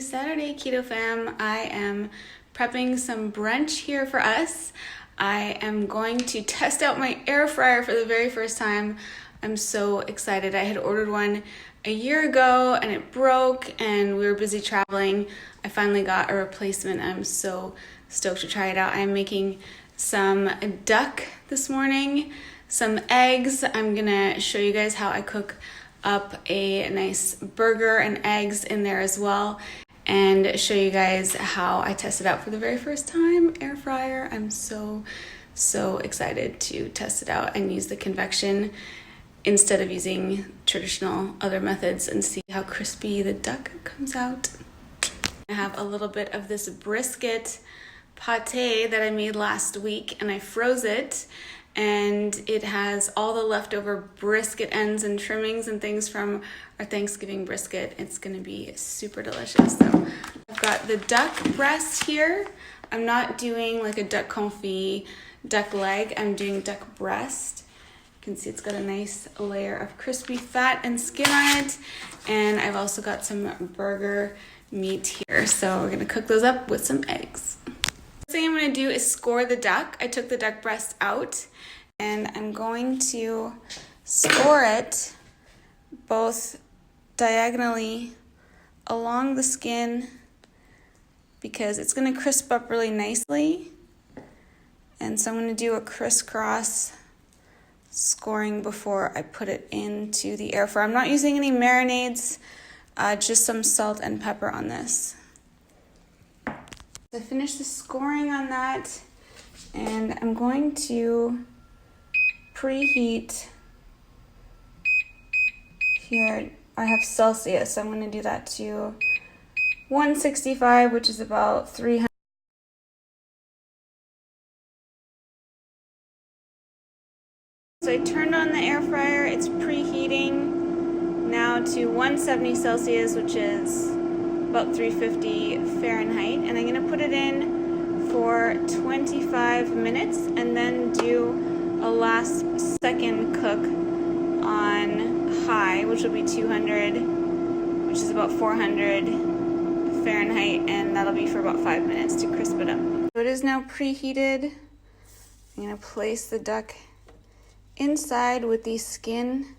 Saturday, Keto Fam. I am prepping some brunch here for us. I am going to test out my air fryer for the very first time. I'm so excited. I had ordered one a year ago and it broke and we were busy traveling. I finally got a replacement. I'm so stoked to try it out. I'm making some duck this morning, some eggs. I'm gonna show you guys how I cook up a nice burger and eggs in there as well, and show you guys how I test it out for the very first time. Air fryer. I'm so excited to test it out and use the convection instead of using traditional other methods and see how crispy the duck comes out. I have a little bit of this brisket pate that I made last week and I froze it, and it has all the leftover brisket ends and trimmings and things from our Thanksgiving brisket. It's gonna be super delicious. So I've got the duck breast here. I'm not doing like a duck confit duck leg, I'm doing duck breast. You can see it's got a nice layer of crispy fat and skin on it, and I've also got some burger meat here. So we're gonna cook those up with some eggs. The thing I'm going to do is score the duck. I took the duck breast out and I'm going to score it both diagonally along the skin because it's going to crisp up really nicely. And so I'm going to do a crisscross scoring before I put it into the air fryer. I'm not using any marinades, just some salt and pepper on this. I finished the scoring on that, and I'm going to preheat here. I have Celsius, so I'm going to do that to 165, which is about 300. So I turned on the air fryer. It's preheating now to 170 Celsius, which is about 350 Fahrenheit, and I'm gonna put it in for 25 minutes and then do a last second cook on high, which will be 200, which is about 400 Fahrenheit, and that'll be for about 5 minutes to crisp it up. So it is now preheated. I'm gonna place the duck inside with the skin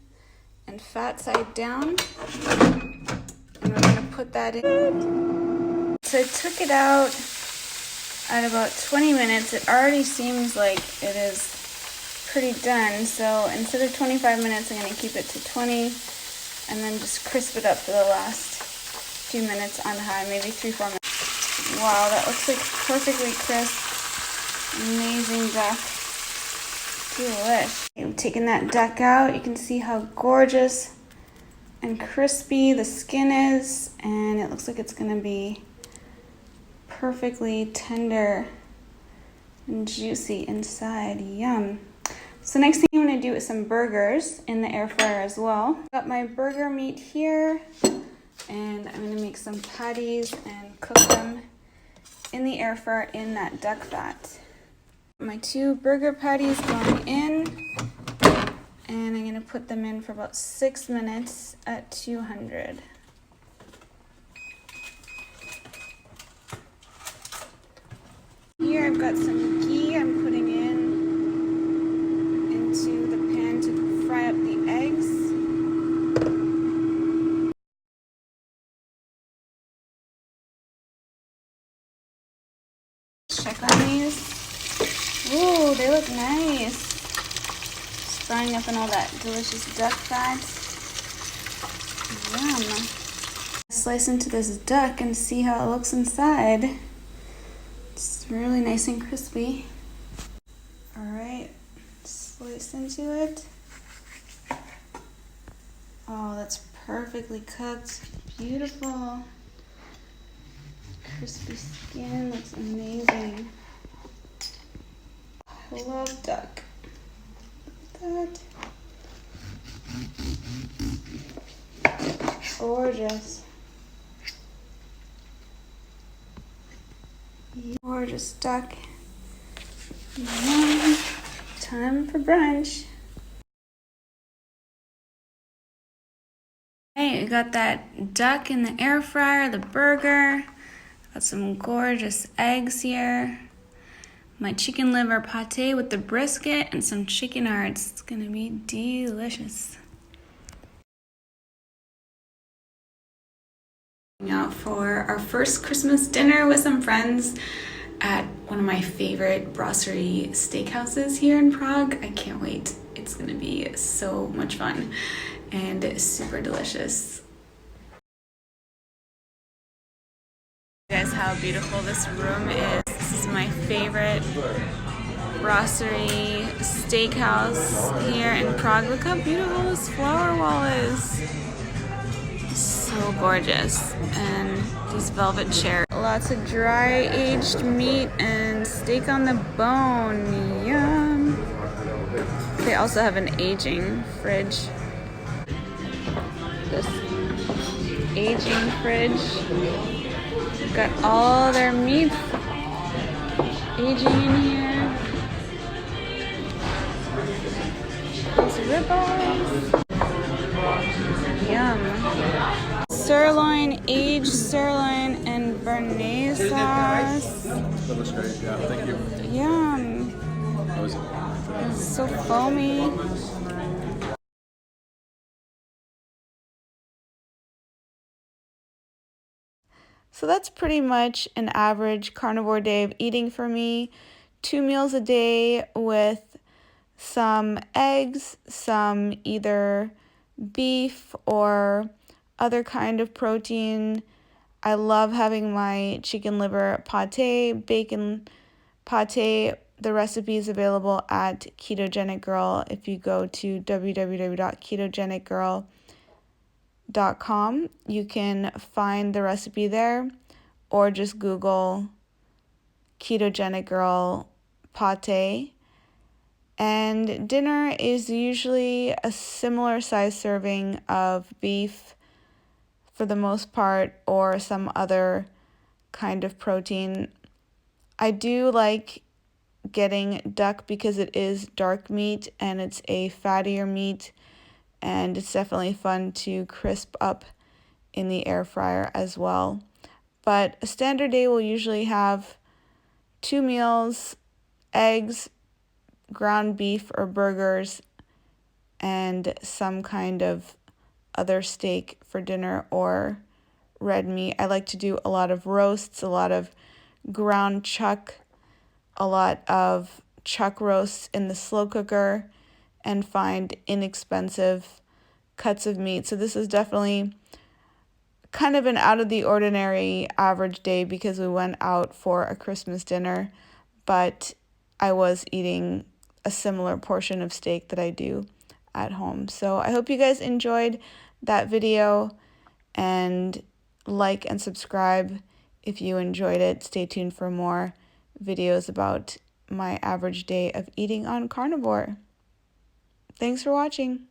and fat side down. And we're going to put that in. So I took it out at about 20 minutes. It already seems like it is pretty done. So instead of 25 minutes, I'm going to keep it to 20 and then just crisp it up for the last few minutes on high, maybe 3-4 minutes. Wow, that looks like perfectly crisp. Amazing duck. Delish. I'm taking that duck out. You can see how gorgeous and crispy the skin is, and it looks like it's gonna be perfectly tender and juicy inside. Yum. So next thing I'm gonna do is some burgers in the air fryer as well. Got my burger meat here, and I'm gonna make some patties and cook them in the air fryer in that duck fat. My 2 burger patties going in, and I'm going to put them in for about 6 minutes at 200. Here I've got some ghee I'm putting into the pan to fry up the eggs. Check on these. Ooh, they look nice. Frying up in all that delicious duck fat. Yum. Slice into this duck and see how it looks inside. It's really nice and crispy. Alright, slice into it. Oh, that's perfectly cooked. Beautiful. Crispy skin, looks amazing. I love duck. That. Gorgeous. Gorgeous duck. Yum. Time for brunch. Hey, I got that duck in the air fryer, the burger. Got some gorgeous eggs here. My chicken liver pate with the brisket and some chicken hearts. It's gonna be delicious. Out for our first Christmas dinner with some friends at one of my favorite brasserie steakhouses here in Prague. I can't wait. It's gonna be so much fun and super delicious. Guys, how beautiful this room is. This is my favorite brasserie steakhouse here in Prague. Look how beautiful this flower wall is. So gorgeous. And these velvet chairs. Lots of dry aged meat and steak on the bone. Yum. They also have an aging fridge. This aging fridge. Got all their meat aging in here. These ribeyes. Yum. Sirloin, aged sirloin, and béarnaise sauce. That looks great. Yeah, thank you. Yum. It's so foamy. So that's pretty much an average carnivore day of eating for me. 2 meals a day with some eggs, some either beef or other kind of protein. I love having my chicken liver pate, bacon pate. The recipe is available at Ketogenic Girl. If you go to www.ketogenicgirl.com, you can find the recipe there, or just Google Ketogenic Girl pate. And dinner is usually a similar size serving of beef for the most part, or some other kind of protein. I do like getting duck because it is dark meat and it's a fattier meat, and it's definitely fun to crisp up in the air fryer as well. But a standard day will usually have 2 meals, eggs, ground beef or burgers, and some kind of other steak for dinner or red meat. I like to do a lot of roasts, a lot of ground chuck, a lot of chuck roasts in the slow cooker, and find inexpensive cuts of meat. So this is definitely kind of an out of the ordinary average day because we went out for a Christmas dinner, but I was eating a similar portion of steak that I do at home. So I hope you guys enjoyed that video, and like and subscribe if you enjoyed it. Stay tuned for more videos about my average day of eating on Carnivore. Thanks for watching.